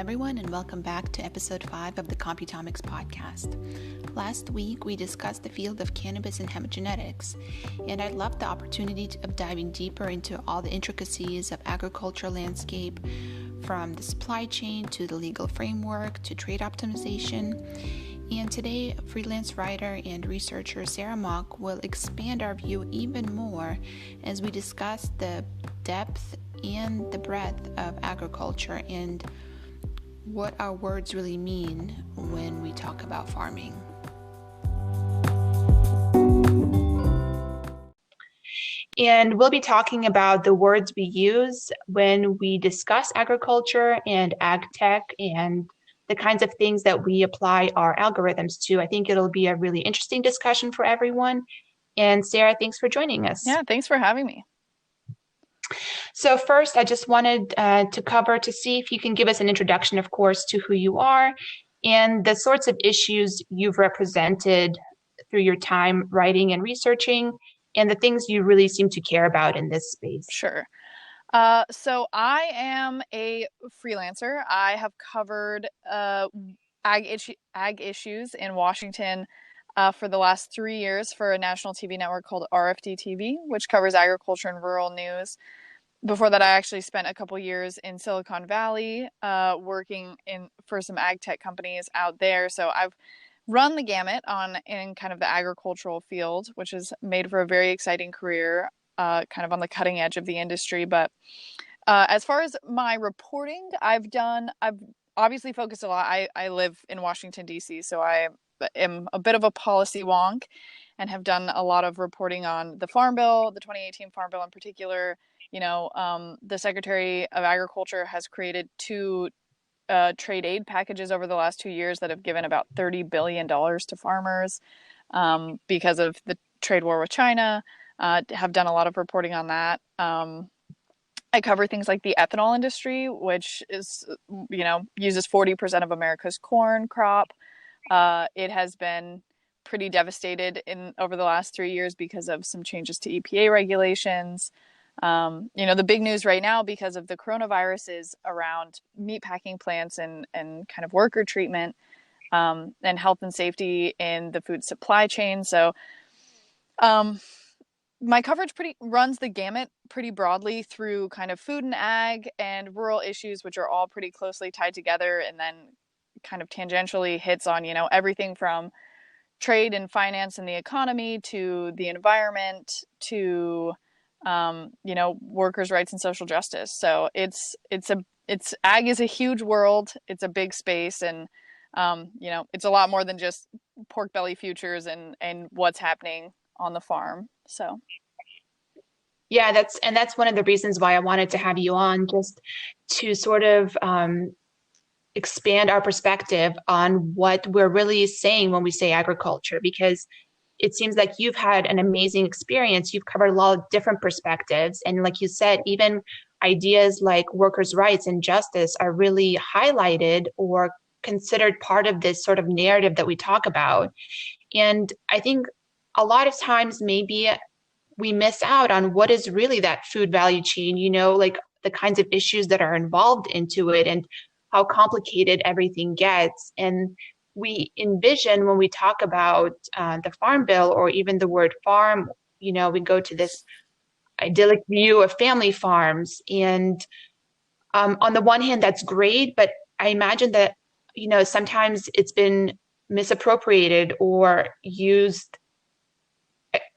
everyone, and welcome back to episode 5 of the Computomics podcast. Last week, we discussed the field of cannabis and hemp genetics, and I loved the opportunity of diving deeper into all the intricacies of agricultural landscape, from the supply chain to the legal framework to trade optimization. And today, freelance writer and researcher Sarah Mock will expand our view even more as we discuss the depth and the breadth of agriculture and what our words really mean when we talk about farming. And we'll be talking about the words we use when we discuss agriculture and ag tech and the kinds of things that we apply our algorithms to. I think it'll be a really interesting discussion for everyone. And Sarah, thanks for joining us. Yeah, thanks for having me. So first, I just wanted to see if you can give us an introduction, of course, to who you are and the sorts of issues you've represented through your time writing and researching, and the things you really seem to care about in this space. Sure. So I am a freelancer. I have covered ag issues in Washington for the last 3 years for a national TV network called RFD TV, which covers agriculture and rural news. Before that, I actually spent a couple years in Silicon Valley working for some ag tech companies out there. So I've run the gamut in kind of the agricultural field, which has made for a very exciting career, kind of on the cutting edge of the industry. But as far as my reporting, I've obviously focused a lot. I live in Washington, D.C., so I am a bit of a policy wonk and have done a lot of reporting on the Farm Bill, the 2018 Farm Bill in particular. The Secretary of Agriculture has created 2 trade aid packages over the last 2 years that have given about $30 billion to farmers because of the trade war with China. Have done a lot of reporting on that. I cover things like the ethanol industry, which is, uses 40% of America's corn crop. It has been pretty devastated over the last 3 years because of some changes to EPA regulations. The big news right now because of the coronavirus is around meatpacking plants and kind of worker treatment and health and safety in the food supply chain. So my coverage runs the gamut pretty broadly through kind of food and ag and rural issues, which are all pretty closely tied together, and then kind of tangentially hits on, everything from trade and finance and the economy to the environment to workers' rights and social justice. So ag is a huge world. It's a big space, and it's a lot more than just pork belly futures and what's happening on the farm. So yeah, that's one of the reasons why I wanted to have you on, just to sort of expand our perspective on what we're really saying when we say agriculture, because it seems like you've had an amazing experience. You've covered a lot of different perspectives. And like you said, even ideas like workers' rights and justice are really highlighted or considered part of this sort of narrative that we talk about. And I think a lot of times maybe we miss out on what is really that food value chain, like the kinds of issues that are involved into it and how complicated everything gets. And we envision when we talk about the Farm Bill or even the word farm, we go to this idyllic view of family farms. And on the one hand, that's great, but I imagine that, sometimes it's been misappropriated or used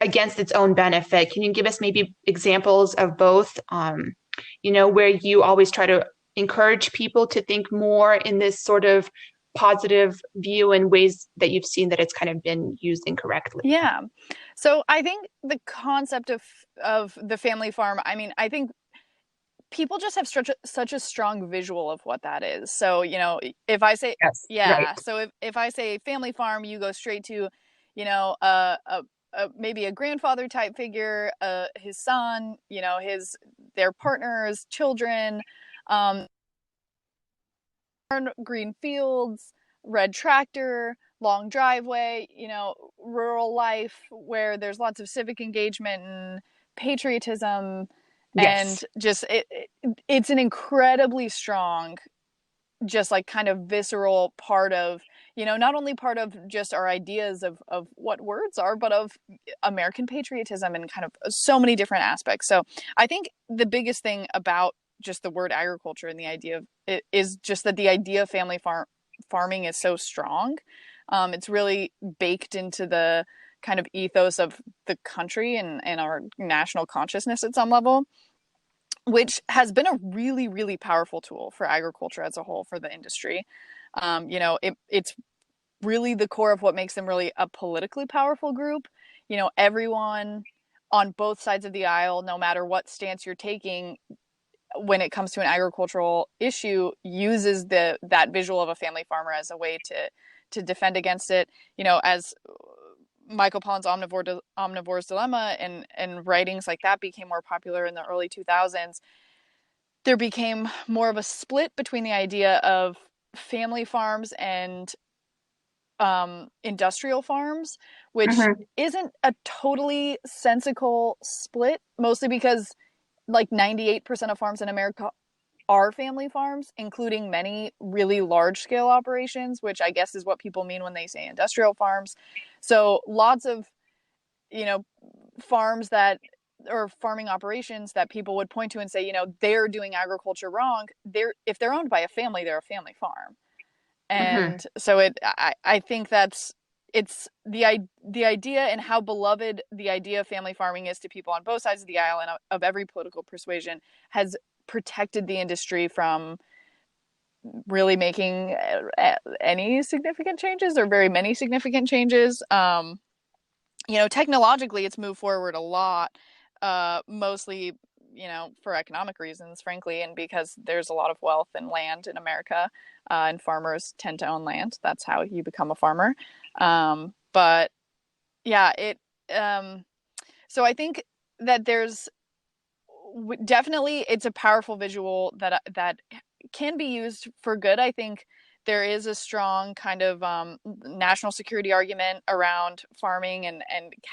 against its own benefit. Can you give us maybe examples of both, where you always try to encourage people to think more in this sort of positive view and ways that you've seen that it's kind of been used incorrectly? Yeah. So I think the concept of the family farm, I think people just have such a strong visual of what that is. So, if I say, Yes, yeah, right. so if I say family farm, you go straight to, maybe a grandfather type figure, his son, their partners, children, green fields, red tractor, long driveway, rural life where there's lots of civic engagement and patriotism. Yes. And just it's an incredibly strong just like kind of visceral part of, not only part of just our ideas of what words are, but of American patriotism and kind of so many different aspects. So I think the biggest thing about just the word agriculture and the idea of it is just that the idea of farming is so strong. It's really baked into the kind of ethos of the country and our national consciousness at some level, which has been a really, really powerful tool for agriculture as a whole for the industry. It's really the core of what makes them really a politically powerful group. Everyone on both sides of the aisle, no matter what stance you're taking when it comes to an agricultural issue, uses that visual of a family farmer as a way to defend against it. As Michael Pollan's Omnivore's Dilemma and writings like that became more popular in the early 2000s, there became more of a split between the idea of family farms and industrial farms, which Hmm. isn't a totally sensical split, mostly because like 98% of farms in America are family farms, including many really large scale operations, which I guess is what people mean when they say industrial farms. So lots of, you know, farms that or farming operations that people would point to and say, they're doing agriculture wrong. If they're owned by a family, they're a family farm. Hmm. And so I think it's the idea and how beloved the idea of family farming is to people on both sides of the aisle and of every political persuasion has protected the industry from really making any significant changes or very many significant changes. Technologically, it's moved forward a lot, mostly, for economic reasons, frankly, and because there's a lot of wealth and land in America, and farmers tend to own land. That's how you become a farmer. But yeah, so I think that there's definitely it's a powerful visual that can be used for good. I think there is a strong kind of national security argument around farming and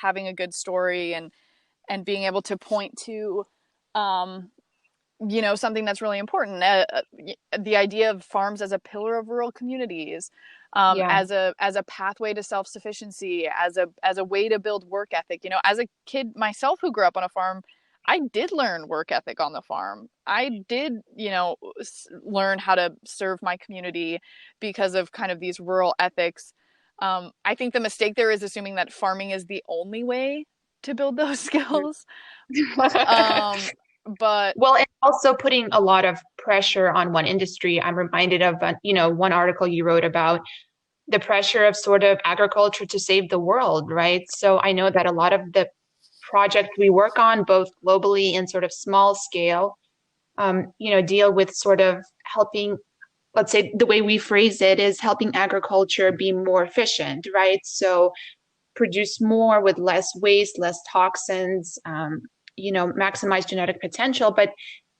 having a good story and being able to point to um, something that's really important. The idea of farms as a pillar of rural communities, Yeah. as a pathway to self sufficiency, as a way to build work ethic. As a kid myself who grew up on a farm, I did learn work ethic on the farm. I did, learn how to serve my community because of kind of these rural ethics. I think the mistake there is assuming that farming is the only way to build those skills. Um, but Well, and also putting a lot of pressure on one industry. I'm reminded of, one article you wrote about the pressure of sort of agriculture to save the world, right? So I know that a lot of the projects we work on, both globally and sort of small scale, deal with sort of helping, let's say the way we phrase it is helping agriculture be more efficient, right? So produce more with less waste, less toxins, maximize genetic potential. But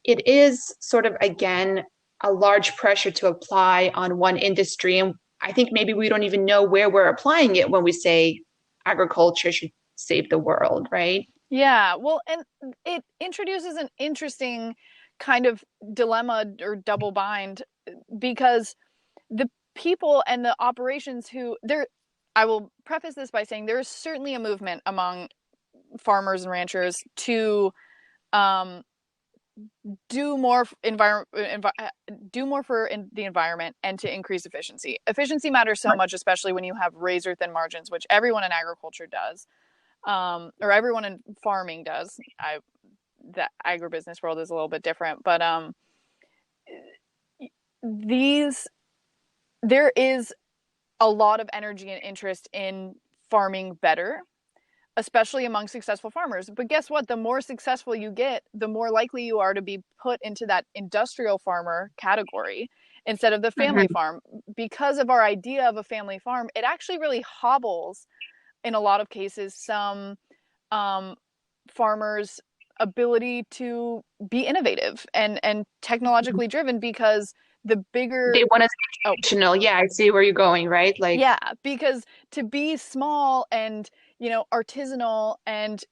it is sort of, again, a large pressure to apply on one industry. And I think maybe we don't even know where we're applying it when we say agriculture should save the world, right? yeah, well, and it introduces an interesting kind of dilemma or double bind because the people and the operations who there I will preface this by saying there is certainly a movement among farmers and ranchers to um, do more do more for the environment and to increase efficiency. Efficiency matters so much, especially when you have razor thin margins, which everyone in agriculture does, or everyone in farming does. The agribusiness world is a little bit different, but these there is a lot of energy and interest in farming better, especially among successful farmers. But guess what? The more successful you get, the more likely you are to be put into that industrial farmer category instead of the family Mm-hmm. farm. Because of our idea of a family farm, it actually really hobbles, in a lot of cases, some um, farmers' ability to be innovative and technologically driven because the bigger They want to oh stay traditional. Yeah, I see where you're going, right? Like, yeah, because to be small and artisanal and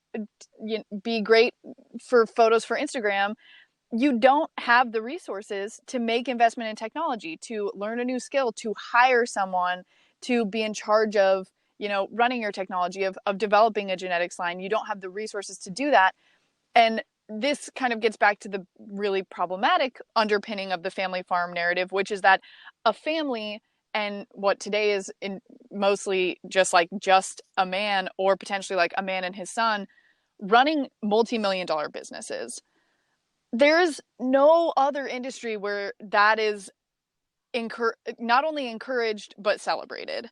be great for photos for Instagram, you don't have the resources to make investment in technology, to learn a new skill, to hire someone to be in charge of, running your technology, of developing a genetics line. You don't have the resources to do that. And this kind of gets back to the really problematic underpinning of the family farm narrative, which is that a family, and what today is in mostly just a man, or potentially like a man and his son, running multi-million-dollar businesses. There's no other industry where that is not only encouraged but celebrated,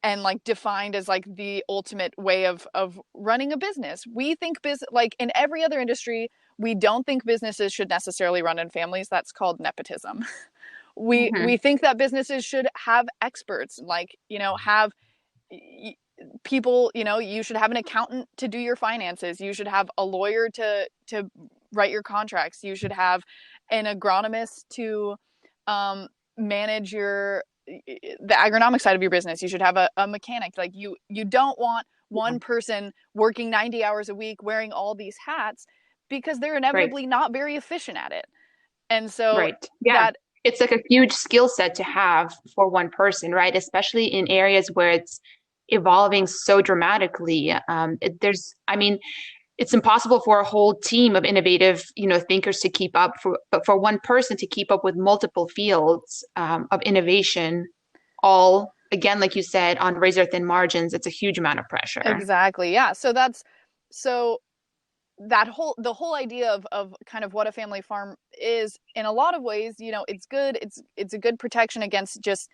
and like defined as like the ultimate way of running a business. We think like in every other industry, we don't think businesses should necessarily run in families. That's called nepotism. We Hmm. think that businesses should have experts, like, have people, you should have an accountant to do your finances. You should have a lawyer to write your contracts. You should have an agronomist to manage the agronomic side of your business. You should have a mechanic. Like, you don't want Yeah. one person working 90 hours a week wearing all these hats, because they're Right. inevitably not very efficient at it. And so Right. Yeah. that It's like a huge skill set to have for one person, right? Especially in areas where it's evolving so dramatically. I mean, it's impossible for a whole team of innovative, thinkers to keep up but for one person to keep up with multiple fields of innovation, all again, like you said, on razor thin margins, it's a huge amount of pressure. exactly, yeah. So the whole idea of kind of what a family farm is, in a lot of ways, it's good. It's a good protection against just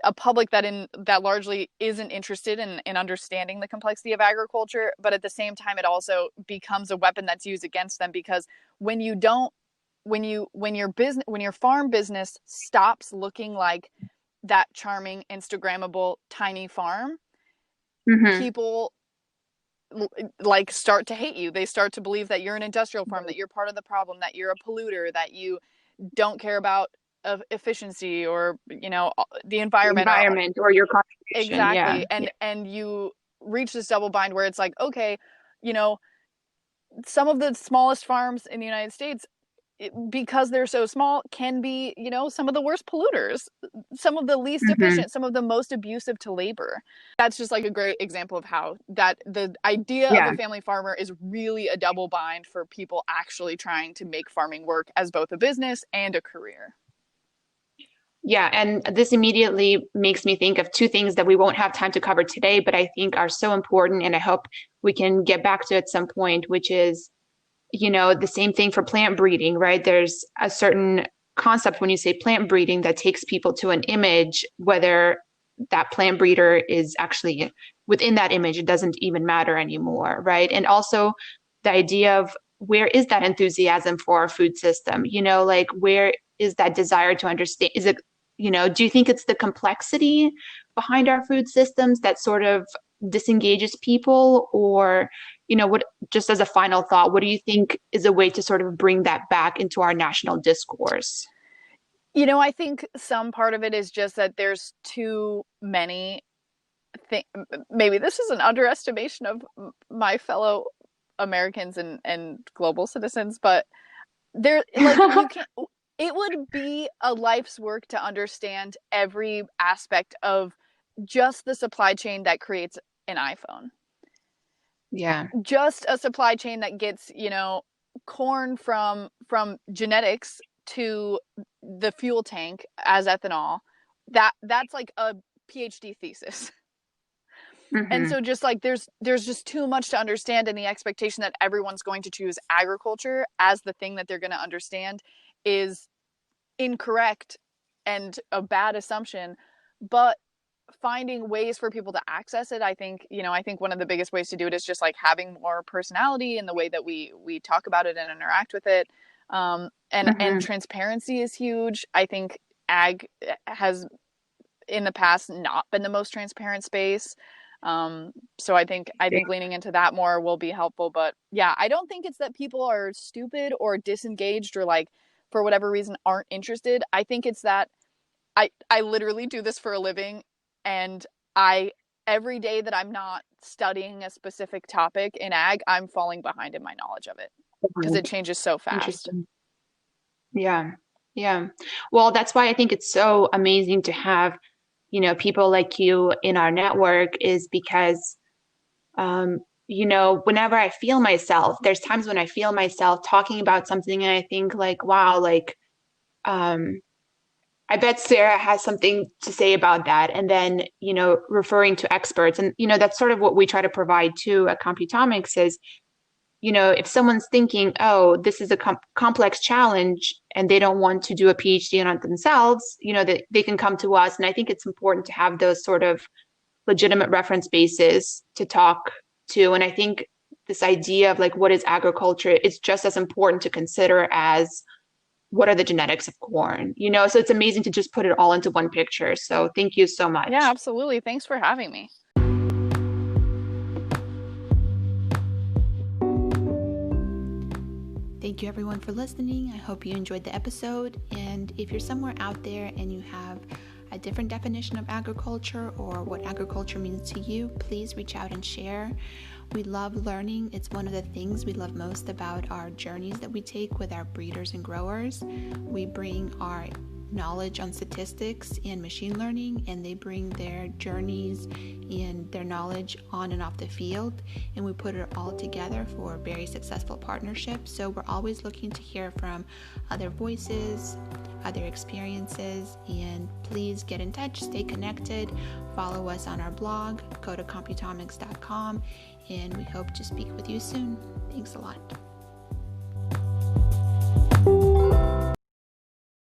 a public that largely isn't interested in understanding the complexity of agriculture. But at the same time, it also becomes a weapon that's used against them, because when you don't when your farm business stops looking like that charming Instagrammable tiny farm, Hmm. people like start to hate you. They start to believe that you're an industrial farm, that you're part of the problem, that you're a polluter, that you don't care about of efficiency, or the The environment. environment or your contribution. Yeah. Exactly. Yeah. And you reach this double bind where it's like, okay, you know some of the smallest farms in the United States, because they're so small, can be, some of the worst polluters, some of the least Hmm. efficient, some of the most abusive to labor. That's just like a great example of how that the idea of a Yeah. family farmer is really a double bind for people actually trying to make farming work as both a business and a career. Yeah, and this immediately makes me think of two things that we won't have time to cover today, but I think are so important, and I hope we can get back to at some point, which is, the same thing for plant breeding, right? There's a certain concept when you say plant breeding that takes people to an image, whether that plant breeder is actually within that image, it doesn't even matter anymore, right? And also the idea of where is that enthusiasm for our food system? Like where is that desire to understand? Is it, do you think it's the complexity behind our food systems that sort of disengages people? Or, what, just as a final thought, what do you think is a way to sort of bring that back into our national discourse? I think some part of it is just that there's too many things. Maybe this is an underestimation of my fellow Americans and global citizens, but there, like, you can't. It would be a life's work to understand every aspect of just the supply chain that creates an iPhone, Yeah. just a supply chain that gets, corn from genetics to the fuel tank as ethanol. That's like a PhD thesis. And Hmm. so just like there's just too much to understand, and the expectation that everyone's going to choose agriculture as the thing that they're going to understand is incorrect and a bad assumption. But finding ways for people to access it, I think one of the biggest ways to do it is just like having more personality in the way that we talk about it and interact with it. And Hmm. transparency is huge. I think ag has in the past not been the most transparent space. So I think leaning into that more will be helpful. But yeah, I don't think it's that people are stupid or disengaged or like for whatever reason aren't interested. I think it's that I literally do this for a living, and I every day that I'm not studying a specific topic in ag, I'm falling behind in my knowledge of it, because it changes so fast. Interesting. Yeah. Yeah. Well, that's why I think it's so amazing to have, people like you in our network is because, um, whenever I feel myself, there's times when I feel myself talking about something and I think like, wow, like, um, I bet Sarah has something to say about that. And then, referring to experts. And, that's sort of what we try to provide too at Computomics is, if someone's thinking, oh, this is a complex challenge and they don't want to do a PhD on it themselves, that they can come to us. And I think it's important to have those sort of legitimate reference bases to talk to. And I think this idea of like, what is agriculture is just as important to consider as what are the genetics of corn, So it's amazing to just put it all into one picture. So thank you so Yeah, much. absolutely. Thanks for having me. Thank you everyone for listening. I hope you enjoyed the episode. And if you're somewhere out there and you have a different definition of agriculture or what agriculture means to you, please reach out and share. We love learning. It's one of the things we love most about our journeys that we take with our breeders and growers. We bring our knowledge on statistics and machine learning, and they bring their journeys and their knowledge on and off the field, and we put it all together for a very successful partnership. So we're always looking to hear from other voices, other experiences, and please get in touch, stay connected, follow us on our blog, go to computomics.com, and we hope to speak with you soon. Thanks a lot.